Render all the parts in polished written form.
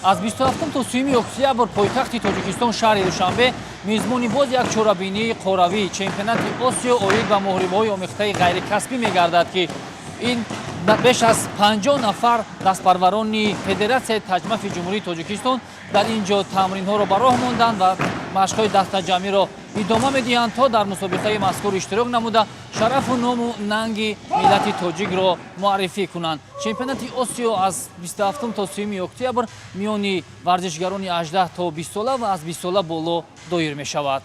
аз 27 то 3 октябр пойтахти Тоҷикистон шаҳри Душанбе мезмони боз як чорабинии қоравии чемпионати Осиё оид ба моҳрибаҳои омехтаи ғайрикасбӣ мегардад, ки ин беш аз 50 нафар дастпарварони Федератсияи таҷмафи Ҷумҳурии Тоҷикистон дар ин ҷо тамринҳоро ба роҳ монданд ва машқҳои дастаҷамиро идома медиҳанд то дар мусобиқаи мазкур иштирок намуда шарафу ному нанги миллати тоҷикро муаррифӣ кунанд. Чемпионати Осиё аз 27 то 3 октябр миёни варзишгарони 18 то 20 сола ва аз 20 сола боло доир мешавад.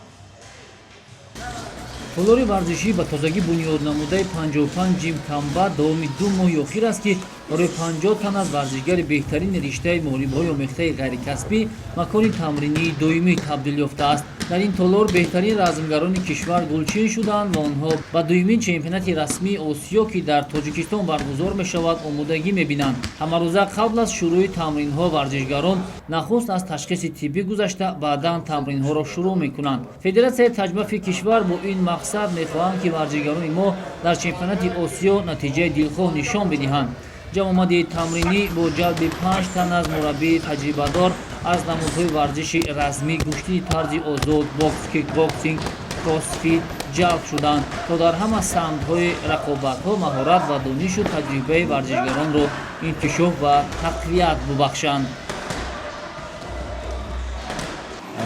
Толори варзишӣ ба тозагӣ бунёд намудаи 55 ҷим камбат давоми 2 моҳи охир аст, ки барои 50 тан аз варзишгари беҳтарини риштаи моҳрибаҳои омехтаи ғайрикасбӣ макони тамринии доимӣ табдил ёфтааст. дар ин толор беҳтарин размгарони кишвар гулчин шуданд ва онҳо ба дуюмин чемпионати расмии Осиё, ки дар Тоҷикистон баргузор мешавад, омодагӣ мебинанд. Ҳамарӯза қабл аз шурӯи тамринҳо варзишгарон нахуст аз ташхиси тиббӣ гузашта, баъдан тамринҳоро шурӯъ мекунанд. Федератсияи таҷмафи кишвар бо ин мақсад мехоҳанд, ки варзишгарони мо дар чемпионати Осиё натиҷаи дилхоҳ нишон бидиҳанд. ҷамъомади тамринӣ бо ҷалби 5 тан аз мураббии таҷрибадор аз намудҳои варзиши размӣ, куштии тарзи озод, бокс, кикбоксинг, кроссфит ҷалб шуданд, то дар ҳама самтҳои рақобатҳо маҳорат ва донишу таҷрибаи варзишгаронро инкишоф ва тақвият бубахшанд.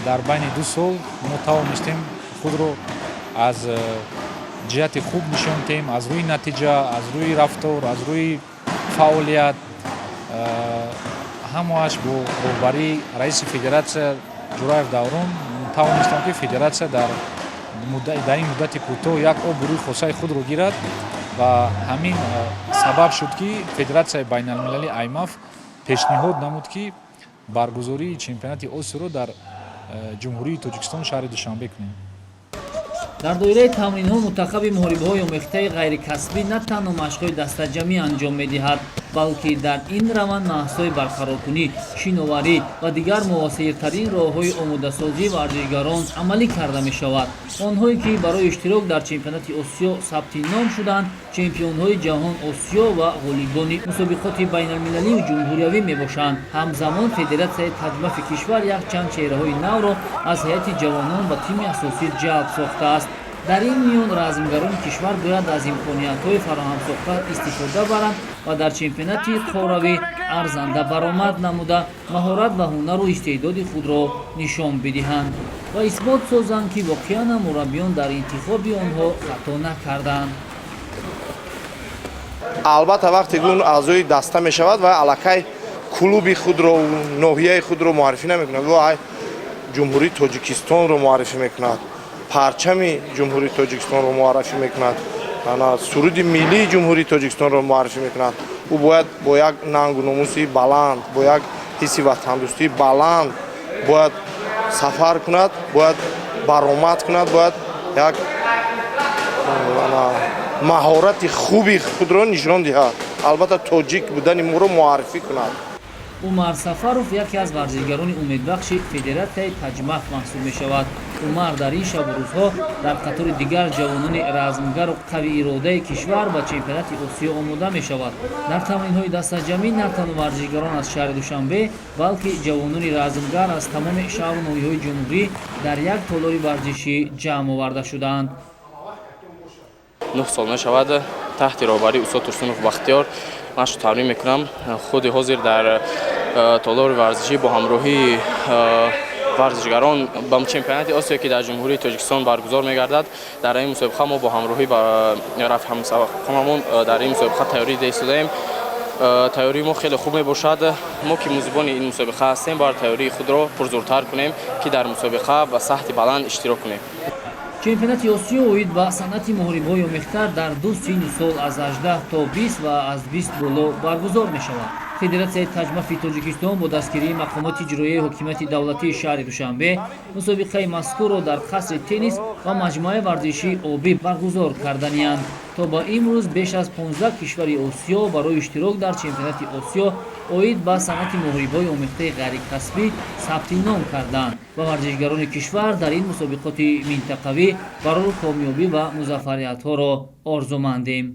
дар байни 2 сол мо тавонистем худро аз ҷиҳати хуб нишон диҳем, аз рӯи натиҷа, аз рӯи рафтор, аз рӯи фаъолият, ҳамааш бо роҳбарии раиси федератсия Ҷураев Даврон тавонистам, ки федератсия дар ин муддати кӯтоҳ як обрӯи хосаи худро гирад ва ҳамин сабаб шуд, ки федератсияи байналмилалӣ IMF пешниҳод намуд, ки баргузории чемпионати Осиёро дар ҷумҳурии Тоҷикистон шаҳри Душанбе кунем. дар доираи тамринҳо мутақаби моҳрибаҳои омехтаи ғайрикасбӣ на танҳо машқҳои дастаҷамӣ анҷом медиҳад, балки дар ин раванд маҳсҳои барқароркунӣ, шиноварӣ ва дигар муосиртарин роҳҳои омодасозии варзишгарон амалӣ карда мешавад. онҳое ки барои иштирок дар чемпионати Осиё сабти ном шуданд, чемпионҳои ҷаҳон Осиё ва ғолибони мусобиқоти байналмилалию ҷумҳуриявӣ мебошанд. ҳамзамон федератсияи таҷмафи кишвар якчанд чеҳраҳои навро аз ҳайати ҷавонон ба тими асосӣ ҷалб сохтааст. дар ин миён размгарони кишвар бояд аз имкониятҳои фароҳамсохта истифода баранд ва дар чемпионати қоравӣ арзанда баромад намуда маҳорат ва ҳунару истеъдоди худро нишон бидиҳанд ва исбот созанд, ки воқеан мураббиён дар интихоби онҳо хато накарданд. албатта вақте гун аъзои даста мешавад ва аллакай клуби худро, ноҳияи худро муаррифӣ намекунад, ва ҷумҳурии Тоҷикистонро муаррифӣ мекунад, парчами ҷумҳурии Тоҷикистонро муаррифӣ мекунад, суруди миллии ҷумҳурии Тоҷикистонро муаррифӣ мекунад. ӯ бояд бо як нангу номуси баланд, бо як ҳисси ватандӯстии баланд бояд сафар кунад, бояд баромад кунад, бояд як маҳорати хуби худро нишон диҳад, албатта тоҷик будани моро муаррифӣ кунад. Умар Сафаров яке аз варзишгарони умедбахши федератсияи таҷмаф маҳсуб мешавад. Умар дар ин шабу рӯзҳо дар қатори дигар ҷавонони размгару қавииродаи кишвар ба чемпионати Осиё омода мешавад. дар тамринҳои дастаҷамӣ на танҳо варзишгарон аз шаҳри Душанбе, балки ҷавонони размгар аз тамоми шаҳру ноҳияҳои ҷумҳурӣ дар як толори варзишӣ ҷамъ оварда шуданд. 9 сол мешавад таҳти роҳбарии Устод Турсунов Бахтиёр машқ тамрин мекунам. худи ҳозир дар толори варзишӣ бо ҳамроҳии варзишгарон ба чемпионати Осиё, ки дар ҷумҳурии Тоҷикистон баргузор мегардад, дар ин мусобиқа мо бо ҳамроҳии рафҳамсафамон дар ин мусобиқа тайёрӣ истодаем. тайёрии мо хеле хуб мебошад. мо ки музибони ин мусобиқа ҳастем, бояд тайёрии худро пурзуртар кунем, ки дар мусобиқа ба сатҳи баланд иштирок кунем. чемпионати Осиё оид ба санъати моҳрибаҳои омехта дар 2 синни сол аз 18 то 20 ва аз 20 боло баргузор мешавад. Федератсияи таҷмафи Тоҷикистон бо дастгирии мақомоти иҷроияи ҳокимияти давлатии шаҳри Душанбе мусобиқаи мазкурро дар қасри теннис ва маҷмӯаи варзишии обӣ баргузор карданиянд. то ба имрӯз беш аз 15 кишвари Осиё барои иштирок дар чемпионати Осиё оид ба санъати моҳрибаҳои омехтаи ғайрикасбӣ сабти ном карданд ва варзишгарони кишвар дар ин мусобиқоти минтақавӣ барои комёбӣ ва музаффариятҳоро орзумандем.